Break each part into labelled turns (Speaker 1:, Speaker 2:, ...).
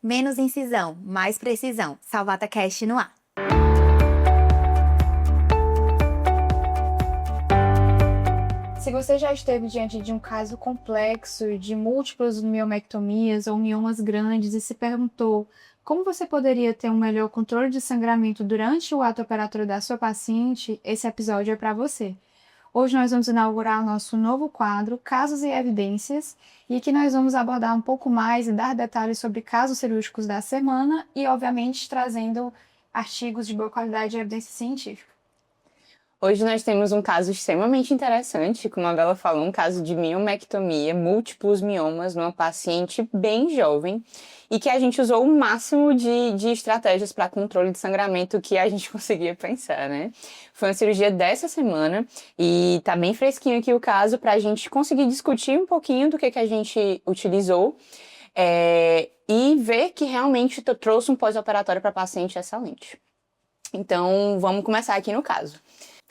Speaker 1: Menos incisão, mais precisão. Salvata Cast no ar.
Speaker 2: Se você já esteve diante de um caso complexo de múltiplas miomectomias ou miomas grandes e se perguntou como você poderia ter um melhor controle de sangramento durante o ato operatório da sua paciente, esse episódio é para você. Hoje nós vamos inaugurar o nosso novo quadro, Casos e Evidências, e aqui nós vamos abordar um pouco mais e dar detalhes sobre casos cirúrgicos da semana e, obviamente, trazendo artigos de boa qualidade e evidência científica.
Speaker 3: Hoje nós temos um caso extremamente interessante, como a Bela falou, um caso de miomectomia, múltiplos miomas, numa paciente bem jovem, e que a gente usou o máximo de estratégias para controle de sangramento que a gente conseguia pensar, né? Foi uma cirurgia dessa semana, e tá bem fresquinho aqui o caso para a gente conseguir discutir um pouquinho do que a gente utilizou, e ver que realmente trouxe um pós-operatório para a paciente excelente. Então, vamos começar aqui no caso.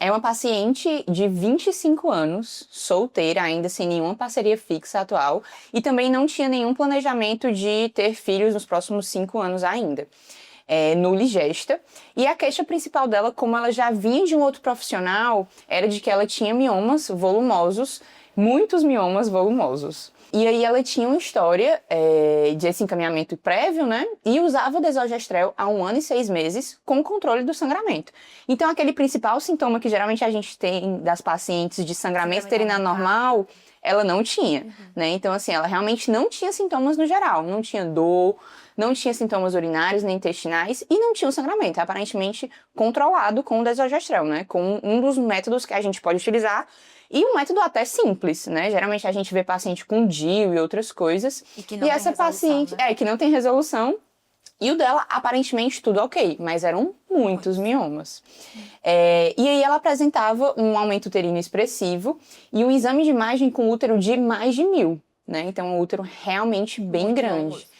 Speaker 3: É uma paciente de 25 anos, solteira, ainda sem nenhuma parceria fixa atual, e também não tinha nenhum planejamento de ter filhos nos próximos 5 anos ainda. Nuligesta. E a queixa principal dela, como ela já vinha de um outro profissional, era de que ela tinha miomas volumosos, muitos miomas volumosos. E aí ela tinha uma história de esse encaminhamento prévio, né? E usava desogestrel há 1 ano e 6 meses com controle do sangramento. Então aquele principal sintoma que geralmente a gente tem das pacientes de sangramento exterino normal, ela não tinha, né? Então assim, ela realmente não tinha sintomas no geral, não tinha dor, não tinha sintomas urinários nem intestinais e não tinha o sangramento, aparentemente controlado com o desogestrel, né? Com um dos métodos que a gente pode utilizar. E um método até simples, né? Geralmente a gente vê paciente com DIU e outras coisas.
Speaker 1: E que não tem
Speaker 3: essa paciente,
Speaker 1: né?
Speaker 3: que não tem resolução. E o dela, aparentemente, tudo ok, mas eram muitos miomas. E aí ela apresentava um aumento uterino expressivo e um exame de imagem com útero de mais de 1.000, né? Então, um útero realmente bem muito grande. Famoso.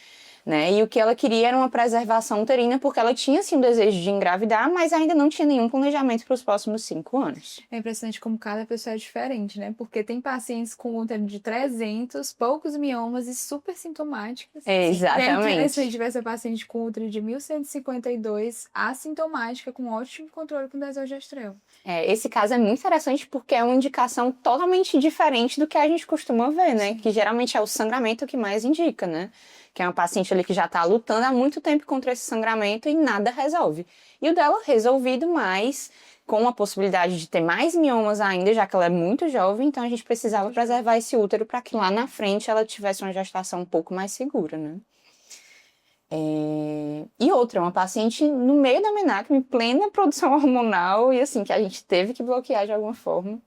Speaker 3: Né? E o que ela queria era uma preservação uterina, porque ela tinha, sim, o desejo de engravidar, mas ainda não tinha nenhum planejamento para os próximos 5 anos.
Speaker 2: É impressionante como cada pessoa é diferente, né? Porque tem pacientes com útero de 300, poucos miomas e super sintomáticas.
Speaker 3: Exatamente.
Speaker 2: E é interessante ver essa paciente com útero de 1.152, assintomática, com ótimo controle com desogestrel.
Speaker 3: Esse caso é muito interessante porque é uma indicação totalmente diferente do que a gente costuma ver, né? Sim. Que geralmente é o sangramento que mais indica, né? Que é uma paciente ali que já está lutando há muito tempo contra esse sangramento e nada resolve. E o dela resolvido, mas com a possibilidade de ter mais miomas ainda, já que ela é muito jovem, então a gente precisava preservar esse útero para que lá na frente ela tivesse uma gestação um pouco mais segura, né? E outra, uma paciente no meio da menarca, em plena produção hormonal, e assim, que a gente teve que bloquear de alguma forma.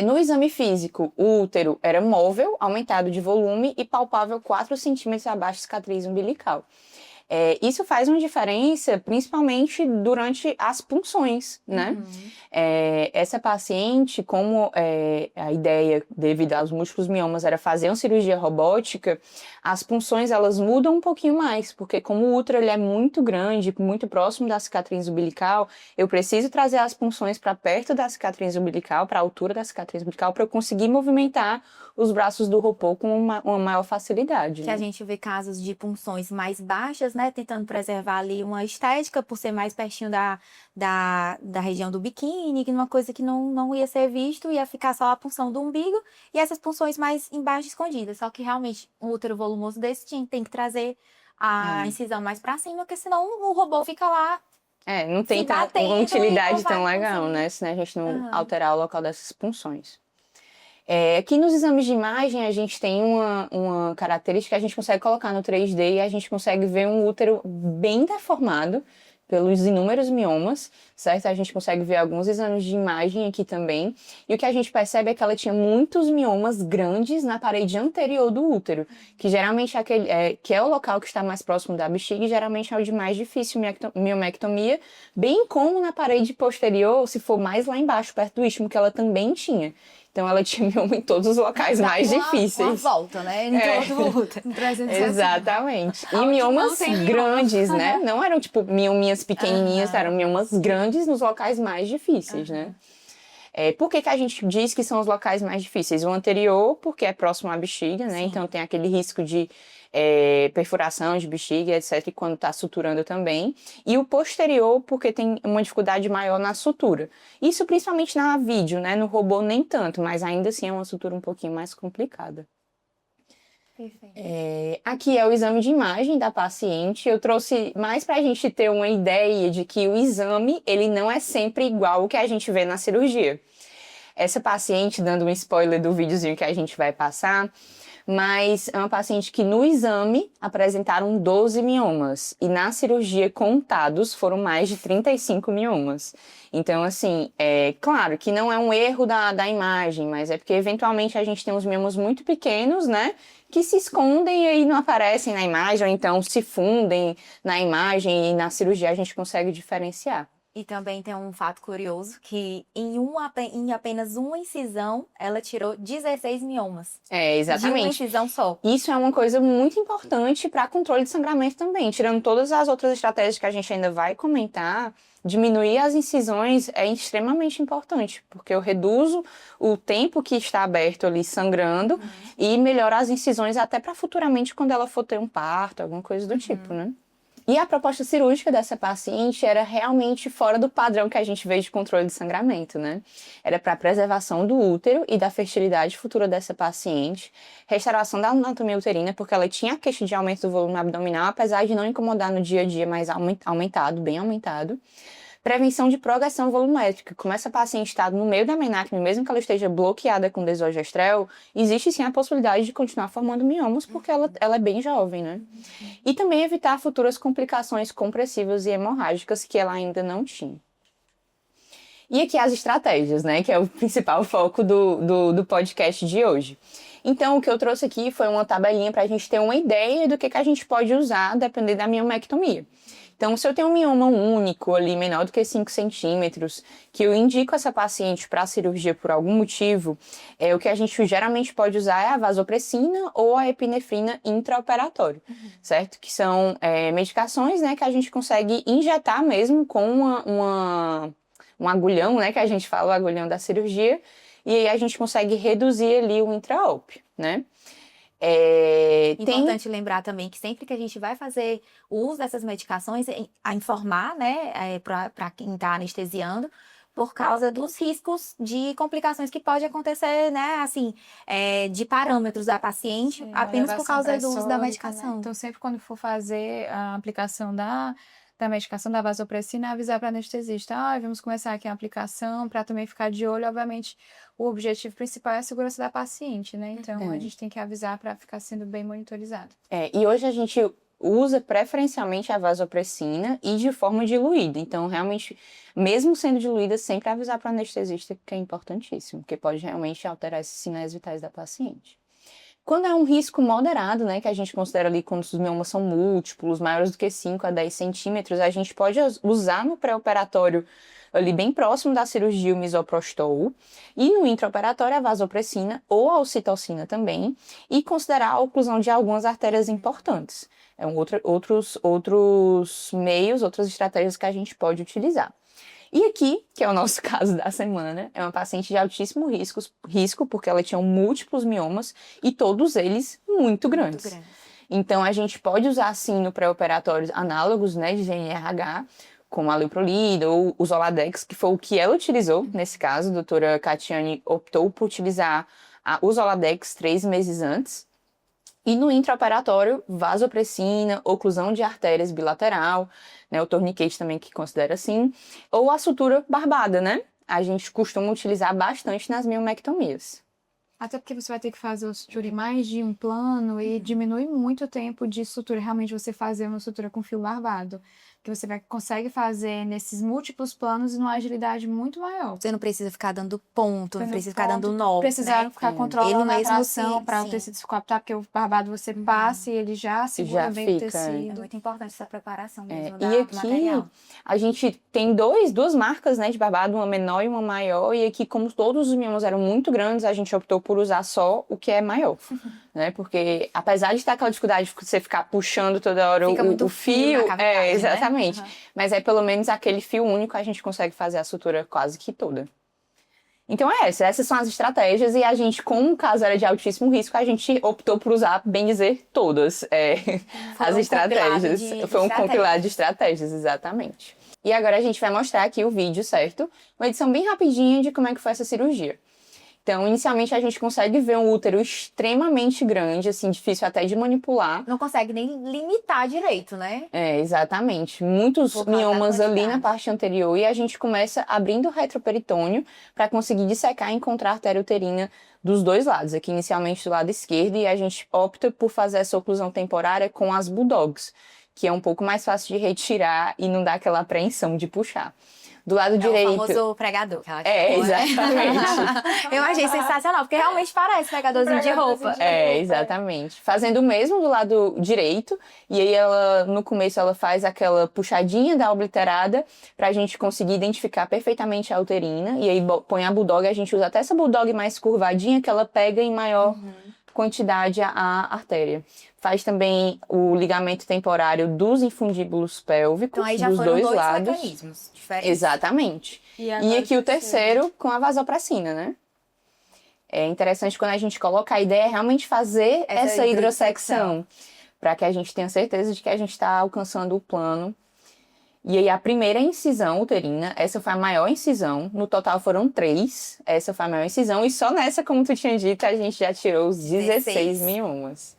Speaker 3: No exame físico, o útero era móvel, aumentado de volume e palpável 4 centímetros abaixo da cicatriz umbilical. Isso faz uma diferença, principalmente durante as punções, né? Essa paciente, como a ideia, devido aos múltiplos miomas, era fazer uma cirurgia robótica, as punções, elas mudam um pouquinho mais, porque como o útero ele é muito grande, muito próximo da cicatriz umbilical, eu preciso trazer as punções para perto da cicatriz umbilical, para a altura da cicatriz umbilical, para eu conseguir movimentar os braços do robô com uma maior facilidade.
Speaker 1: Que a gente vê casos de punções mais baixas, né? Tentando preservar ali uma estética, por ser mais pertinho da região do biquíni, que uma coisa que não ia ser visto, ia ficar só a punção do umbigo, e essas punções mais embaixo escondidas. Só que realmente um útero volumoso desse tem que trazer a incisão mais pra cima, porque senão o robô fica lá.
Speaker 3: Não tem uma utilidade tão legal, né? Se a gente não alterar o local dessas punções. Aqui nos exames de imagem a gente tem uma característica que a gente consegue colocar no 3D e a gente consegue ver um útero bem deformado pelos inúmeros miomas, certo? A gente consegue ver alguns exames de imagem aqui também. E o que a gente percebe é que ela tinha muitos miomas grandes na parede anterior do útero, que geralmente que é o local que está mais próximo da bexiga e geralmente é o de mais difícil miomectomia, bem como na parede posterior, se for mais lá embaixo, perto do istmo, que ela também tinha. Então ela tinha mioma em todos os locais mais difíceis.
Speaker 1: Uma volta, né? Em todo o útero.
Speaker 3: Exatamente. E miomas grandes, né? Não eram tipo miominhas pequenininhas, eram miomas grandes nos locais mais difíceis, né? Por que a gente diz que são os locais mais difíceis? O anterior, porque é próximo à bexiga, né? Sim. Então tem aquele risco de perfuração de bexiga, etc., quando está suturando também. E o posterior, porque tem uma dificuldade maior na sutura. Isso principalmente na vídeo, né? No robô nem tanto, mas ainda assim é uma sutura um pouquinho mais complicada.
Speaker 1: Perfeito.
Speaker 3: Aqui é o exame de imagem da paciente. Eu trouxe mais para a gente ter uma ideia de que o exame, ele não é sempre igual ao que a gente vê na cirurgia. Essa paciente, dando um spoiler do videozinho que a gente vai passar, mas é uma paciente que no exame apresentaram 12 miomas e na cirurgia contados foram mais de 35 miomas. Então, assim, é claro que não é um erro da imagem, mas é porque eventualmente a gente tem uns miomas muito pequenos, né, que se escondem e aí não aparecem na imagem, ou então se fundem na imagem e na cirurgia a gente consegue diferenciar.
Speaker 1: E também tem um fato curioso que em apenas uma incisão, ela tirou 16 miomas. De uma
Speaker 3: Exatamente.
Speaker 1: incisão só.
Speaker 3: Isso é uma coisa muito importante para controle de sangramento também. Tirando todas as outras estratégias que a gente ainda vai comentar, diminuir as incisões é extremamente importante, porque eu reduzo o tempo que está aberto ali sangrando e melhoro as incisões até para futuramente quando ela for ter um parto, alguma coisa do tipo, né? E a proposta cirúrgica dessa paciente era realmente fora do padrão que a gente vê de controle de sangramento, né? Era para preservação do útero e da fertilidade futura dessa paciente, restauração da anatomia uterina, porque ela tinha queixa de aumento do volume abdominal, apesar de não incomodar no dia a dia, mas aumentado, bem aumentado. Prevenção de progressão volumétrica. Como essa paciente está no meio da menarquia, mesmo que ela esteja bloqueada com desogestrel, existe sim a possibilidade de continuar formando miomas, porque ela é bem jovem, né? E também evitar futuras complicações compressivas e hemorrágicas que ela ainda não tinha. E aqui as estratégias, né? Que é o principal foco do podcast de hoje. Então, o que eu trouxe aqui foi uma tabelinha para a gente ter uma ideia do que a gente pode usar dependendo da miomectomia. Então, se eu tenho um mioma único ali, menor do que 5 centímetros, que eu indico essa paciente para a cirurgia por algum motivo, o que a gente geralmente pode usar é a vasopressina ou a epinefrina intraoperatório, certo? Que são medicações, né, que a gente consegue injetar mesmo com um agulhão, né, que a gente fala, o agulhão da cirurgia, e aí a gente consegue reduzir ali o intraop, né?
Speaker 1: Importante lembrar também que sempre que a gente vai fazer o uso dessas medicações, a informar, né, para quem está anestesiando, por causa dos riscos de complicações que pode acontecer, né, assim, de parâmetros da paciente, apenas por causa do uso da medicação.
Speaker 2: Né? Então, sempre quando for fazer a aplicação da medicação da vasopressina, avisar para o anestesista, vamos começar aqui a aplicação, para também ficar de olho, obviamente, o objetivo principal é a segurança da paciente, né? Então, a gente tem que avisar para ficar sendo bem monitorizado.
Speaker 3: E hoje a gente usa preferencialmente a vasopressina e de forma diluída. Então, realmente, mesmo sendo diluída, sempre avisar para o anestesista, que é importantíssimo, porque pode realmente alterar esses sinais vitais da paciente. Quando é um risco moderado, né, que a gente considera ali quando os miomas são múltiplos, maiores do que 5 a 10 centímetros, a gente pode usar no pré-operatório ali bem próximo da cirurgia o misoprostol e no intraoperatório a vasopressina ou a ocitocina também e considerar a oclusão de algumas artérias importantes. Outros meios, outras estratégias que a gente pode utilizar. E aqui, que é o nosso caso da semana, é uma paciente de altíssimo risco porque ela tinha múltiplos miomas e todos eles muito grandes. Então, a gente pode usar, sim, no pré-operatório análogos, né, de GNRH, como a Leuprolida ou o Zoladex, que foi o que ela utilizou nesse caso. A doutora Catiane optou por utilizar o Zoladex 3 meses antes. E no intraoperatório, vasopressina, oclusão de artérias bilateral, né, o torniquete também que considera assim, ou a sutura barbada, né? A gente costuma utilizar bastante nas miomectomias.
Speaker 2: Até porque você vai ter que fazer o sutura em mais de um plano e diminui muito o tempo de sutura. Realmente você fazer uma sutura com fio barbado. Que você consegue fazer nesses múltiplos planos e numa agilidade muito maior.
Speaker 1: Você não precisa ficar dando ponto, não precisa ficar dando nó.
Speaker 2: Precisaram ficar controlando a tração para o
Speaker 1: sim.
Speaker 2: tecido se coaptar, porque o barbado você passa e ele já segura bem o tecido.
Speaker 1: É muito importante essa preparação mesmo
Speaker 3: E aqui,
Speaker 1: material.
Speaker 3: A gente tem duas marcas, né, de barbado, uma menor e uma maior, e aqui, como todos os miomas eram muito grandes, a gente optou por usar só o que é maior, né, porque apesar de ter aquela dificuldade de você ficar puxando toda hora o fio,
Speaker 1: na cavidade,
Speaker 3: exatamente, mas pelo menos aquele fio único a gente consegue fazer a sutura quase que toda. Então essas são as estratégias e a gente, como o caso era de altíssimo risco, a gente optou por usar, bem dizer, todas as estratégias. Foi um compilado de estratégias, exatamente. E agora a gente vai mostrar aqui o vídeo, certo? Uma edição bem rapidinha de como é que foi essa cirurgia. Então, inicialmente, a gente consegue ver um útero extremamente grande, assim, difícil até de manipular.
Speaker 1: Não consegue nem limitar direito, né?
Speaker 3: Exatamente. Muitos
Speaker 1: Por causa da
Speaker 3: miomas ali na
Speaker 1: quantidade.
Speaker 3: parte anterior e a gente começa abrindo o retroperitônio para conseguir dissecar e encontrar a artéria uterina dos dois lados. Aqui, inicialmente, do lado esquerdo, e a gente opta por fazer essa oclusão temporária com as bulldogs, que é um pouco mais fácil de retirar e não dá aquela apreensão de puxar. Do lado direito...
Speaker 1: É o famoso pregador. Que ela
Speaker 3: exatamente.
Speaker 1: Eu achei sensacional, porque realmente parece pregadorzinho de roupa.
Speaker 3: Exatamente. Fazendo o mesmo do lado direito, e aí ela, no começo, ela faz aquela puxadinha da obliterada pra gente conseguir identificar perfeitamente a uterina, e aí põe a bulldog, a gente usa até essa bulldog mais curvadinha, que ela pega em maior quantidade a artéria. Faz também o ligamento temporário dos infundíbulos pélvicos,
Speaker 1: Então aí já
Speaker 3: dos
Speaker 1: foram
Speaker 3: dois
Speaker 1: dois
Speaker 3: lados.
Speaker 1: mecanismos diferentes.
Speaker 3: Exatamente. E aqui o terceiro com a vasopressina, né? É interessante quando a gente coloca a ideia é realmente fazer essa hidrossecção, para que a gente tenha certeza de que a gente está alcançando o plano. E aí a primeira incisão uterina, essa foi a maior incisão, no total foram 3, essa foi a maior incisão, e só nessa, como tu tinha dito, a gente já tirou os 16 miomas.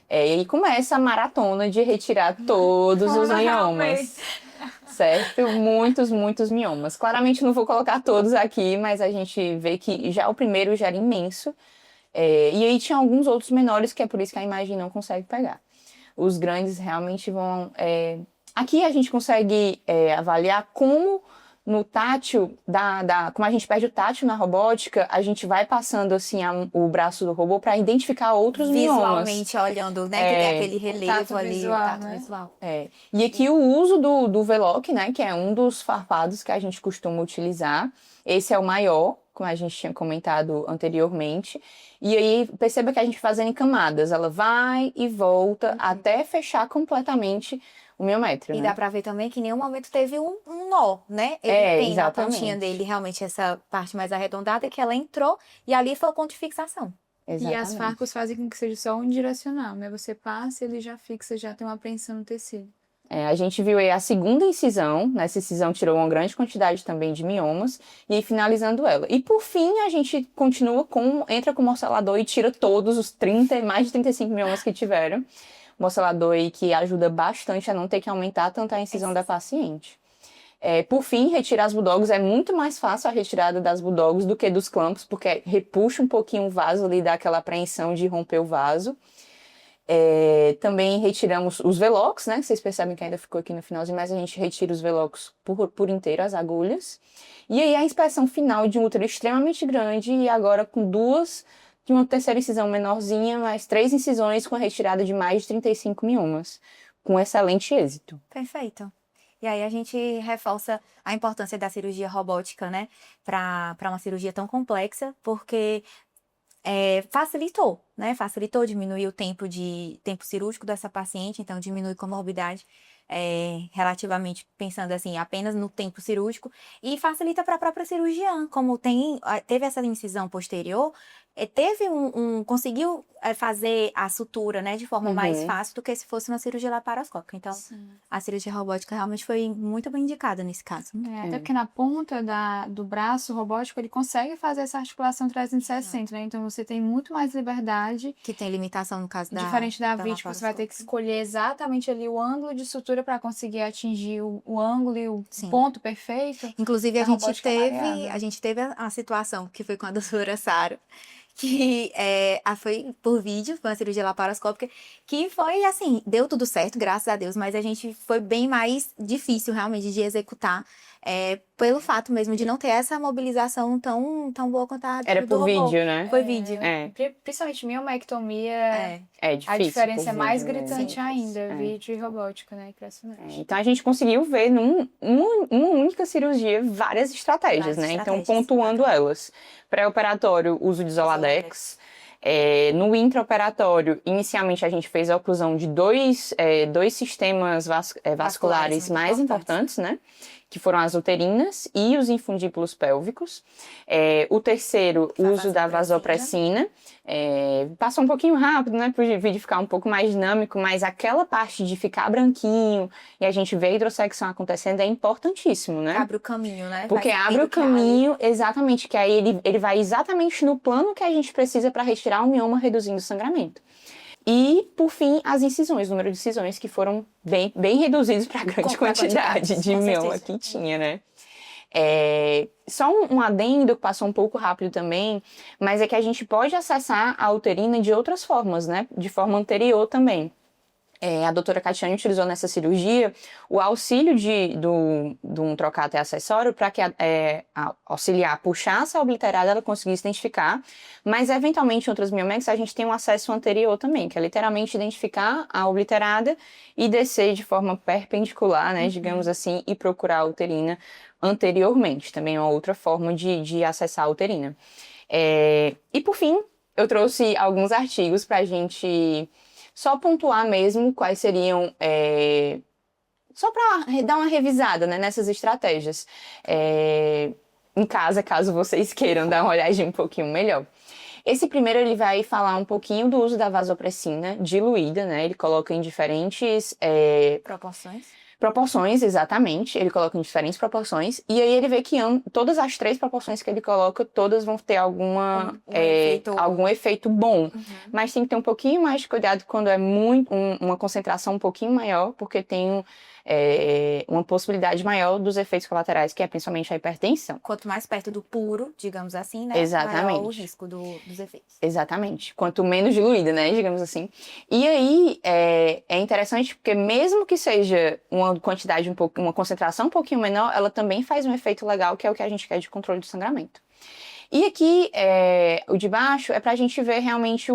Speaker 3: E aí começa a maratona de retirar todos os miomas. Certo? Muitos miomas. Claramente não vou colocar todos aqui, mas a gente vê que já o primeiro já era imenso. E aí tinha alguns outros menores, que é por isso que a imagem não consegue pegar. Os grandes realmente vão... Aqui a gente consegue avaliar como no tátil, como a gente perde o tátil na robótica, a gente vai passando assim o braço do robô para identificar outros miomas.
Speaker 1: Visualmente olhando, né? Que tem aquele relevo ali,
Speaker 2: visual,
Speaker 1: o tato
Speaker 2: né?
Speaker 1: visual.
Speaker 3: E aqui o uso do Veloc, né? Que é um dos farpados que a gente costuma utilizar. Esse é o maior, como a gente tinha comentado anteriormente. E aí, perceba que a gente fazendo em camadas. Ela vai e volta até fechar completamente o miométrio,
Speaker 1: E
Speaker 3: né?
Speaker 1: dá pra ver também que em nenhum momento teve um nó, né? Ele tem na
Speaker 3: exatamente.
Speaker 1: pontinha dele realmente essa parte mais arredondada que ela entrou e ali foi o ponto de fixação.
Speaker 3: Exatamente.
Speaker 2: E as farcos fazem com que seja só unidirecional, né? Você passa e ele já fixa, já tem uma apreensão no tecido.
Speaker 3: A gente viu aí a segunda incisão, nessa incisão tirou uma grande quantidade também de miomas, e aí finalizando ela. E por fim, a gente continua entra com o morcelador e tira todos os mais de 35 miomas que tiveram. Morcelador aí que ajuda bastante a não ter que aumentar tanto a incisão da paciente. Por fim, retirar as bulldogs é muito mais fácil a retirada das bulldogs do que dos clampos, porque repuxa um pouquinho o vaso ali, dá aquela apreensão de romper o vaso. Também retiramos os Velocs, né? Vocês percebem que ainda ficou aqui no finalzinho, mas a gente retira os Velocs por inteiro, as agulhas. E aí a inspeção final de um útero extremamente grande e agora com de uma terceira incisão menorzinha, mais 3 incisões com a retirada de mais de 35 miomas, com excelente êxito.
Speaker 1: Perfeito. E aí a gente reforça a importância da cirurgia robótica, né? Para uma cirurgia tão complexa, porque facilitou, né? Facilitou, diminuiu o tempo cirúrgico dessa paciente, então diminui comorbidade relativamente, pensando assim, apenas no tempo cirúrgico, e facilita para a própria cirurgiã, como teve essa incisão posterior, conseguiu fazer a sutura, né, de forma mais fácil do que se fosse uma cirurgia laparoscópica. Então, a cirurgia robótica realmente foi muito bem indicada nesse caso.
Speaker 2: Até porque na ponta do braço robótico ele consegue fazer essa articulação 360, né? Então você tem muito mais liberdade.
Speaker 1: Que tem limitação no caso
Speaker 2: Diferente da VIT, você vai ter que escolher exatamente ali o ângulo de sutura para conseguir atingir o ângulo e o ponto perfeito.
Speaker 1: Inclusive, a gente teve a situação que foi com a doutora Sara, que foi por vídeo, foi uma cirurgia laparoscópica, que foi assim, deu tudo certo, graças a Deus, mas a gente foi bem mais difícil realmente de executar, pelo fato mesmo de não ter essa mobilização tão boa quanto a
Speaker 3: Era
Speaker 1: do
Speaker 3: por
Speaker 1: robô.
Speaker 3: vídeo, né?
Speaker 1: Foi vídeo.
Speaker 2: Principalmente miomectomia,
Speaker 3: É difícil.
Speaker 2: a diferença é mais
Speaker 3: vídeo,
Speaker 2: gritante
Speaker 1: Sim.
Speaker 2: ainda, vídeo e robótica, né? Impressionante.
Speaker 3: Então a gente conseguiu ver numa única cirurgia várias estratégias, né? Então pontuando elas. Pré-operatório, uso de Zoladex. No intraoperatório, inicialmente a gente fez a oclusão de dois sistemas vasculares mais importantes, né? que foram as uterinas e os infundíbulos pélvicos. O terceiro, o uso da vasopressina. Passou um pouquinho rápido, né, para o vídeo ficar um pouco mais dinâmico, mas aquela parte de ficar branquinho e a gente vê a hidrossecção acontecendo é importantíssimo, né?
Speaker 1: Abre o caminho, né?
Speaker 3: Porque abre o caminho, exatamente, que aí ele vai exatamente no plano que a gente precisa para retirar o mioma, reduzindo o sangramento. E, por fim, as incisões, o número de incisões que foram bem reduzidos para a grande quantidade de mioma que tinha, né? Só um adendo que passou um pouco rápido também, mas é que a gente pode acessar a uterina de outras formas, né? De forma anterior também. A doutora Catiane utilizou nessa cirurgia o auxílio de um trocate acessório para que auxiliar a puxar essa obliterada, ela conseguisse identificar, mas eventualmente em outras miomex a gente tem um acesso anterior também, que é literalmente identificar a obliterada e descer de forma perpendicular, né, digamos assim, e procurar a uterina anteriormente, também é uma outra forma de acessar a uterina. E por fim, eu trouxe alguns artigos para a gente só pontuar mesmo quais seriam, só para dar uma revisada, né, nessas estratégias. Em casa, caso vocês queiram dar uma olhadinha um pouquinho melhor. Esse primeiro, ele vai falar um pouquinho do uso da vasopressina diluída, né, ele coloca em diferentes proporções, exatamente. Ele coloca em diferentes proporções. E aí ele vê que todas as 3 proporções que ele coloca, todas vão ter algum efeito bom. Mas tem que ter um pouquinho mais de cuidado quando é uma concentração um pouquinho maior, porque tem uma possibilidade maior dos efeitos colaterais, que é principalmente a hipertensão.
Speaker 1: Quanto mais perto do puro, digamos assim, né?
Speaker 3: Exatamente.
Speaker 1: Maior o risco dos efeitos.
Speaker 3: Exatamente. Quanto menos diluída, né? Digamos assim. E aí, é interessante porque mesmo que seja uma quantidade uma concentração um pouquinho menor, ela também faz um efeito legal, que é o que a gente quer de controle do sangramento. E aqui, o de baixo é para a gente ver realmente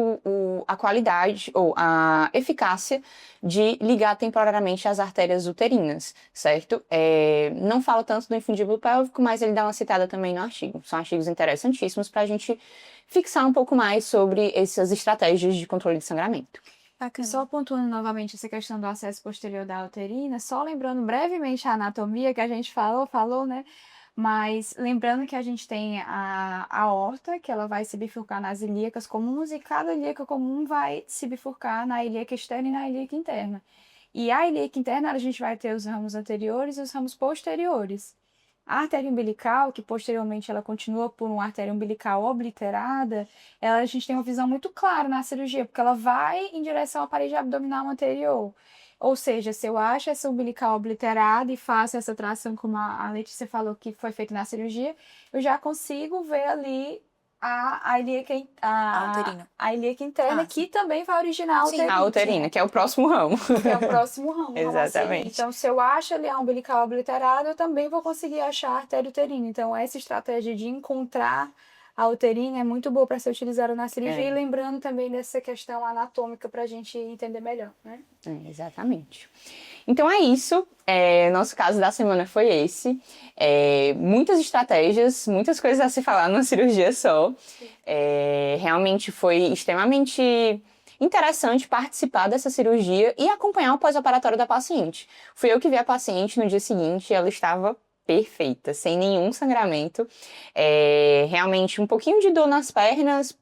Speaker 3: a qualidade ou a eficácia de ligar temporariamente as artérias uterinas, certo? Não fala tanto do infundíbulo pélvico, mas ele dá uma citada também no artigo. São artigos interessantíssimos para a gente fixar um pouco mais sobre essas estratégias de controle de sangramento.
Speaker 2: E só pontuando novamente essa questão do acesso posterior da uterina, só lembrando brevemente a anatomia que a gente falou, né? Mas lembrando que a gente tem a aorta, que ela vai se bifurcar nas ilíacas comuns, e cada ilíaca comum vai se bifurcar na ilíaca externa e na ilíaca interna. E a ilíaca interna, a gente vai ter os ramos anteriores e os ramos posteriores. A artéria umbilical, que posteriormente ela continua por uma artéria umbilical obliterada, a gente tem uma visão muito clara na cirurgia, porque ela vai em direção à parede abdominal anterior. Ou seja, se eu acho essa umbilical obliterada e faço essa tração, como a Letícia falou que foi feita na cirurgia, eu já consigo ver ali a ilíaca interna, que também vai originar a uterina.
Speaker 3: A uterina, que é o próximo ramo.
Speaker 2: Que é o próximo ramo.
Speaker 3: Exatamente.
Speaker 2: Então, se eu acho ali a umbilical obliterada, eu também vou conseguir achar a artéria uterina. Então, essa estratégia de encontrar a uterina é muito boa para ser utilizada na cirurgia, e lembrando também dessa questão anatômica para a gente entender melhor, né?
Speaker 3: Exatamente. Então é isso, nosso caso da semana foi esse. Muitas estratégias, muitas coisas a se falar numa cirurgia só. Realmente foi extremamente interessante participar dessa cirurgia e acompanhar o pós-operatório da paciente. Fui eu que vi a paciente no dia seguinte e ela estava perfeita, sem nenhum sangramento, realmente um pouquinho de dor nas pernas,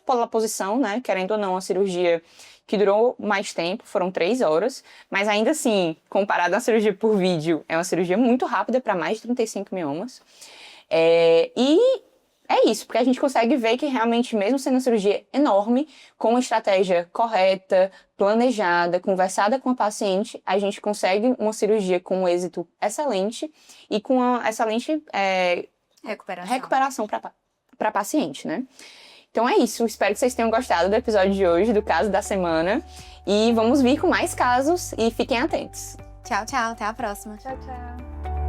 Speaker 3: pela posição, né, querendo ou não, a cirurgia que durou mais tempo, foram 3 horas, mas ainda assim, comparado à cirurgia por vídeo, é uma cirurgia muito rápida para mais de 35 miomas, e é isso, porque a gente consegue ver que realmente, mesmo sendo uma cirurgia enorme, com uma estratégia correta, planejada, conversada com a paciente, a gente consegue uma cirurgia com um êxito excelente e com uma excelente recuperação para a paciente, né? Então é isso, espero que vocês tenham gostado do episódio de hoje, do caso da semana, e vamos vir com mais casos e fiquem atentos.
Speaker 1: Tchau, tchau, até a próxima.
Speaker 2: Tchau, tchau.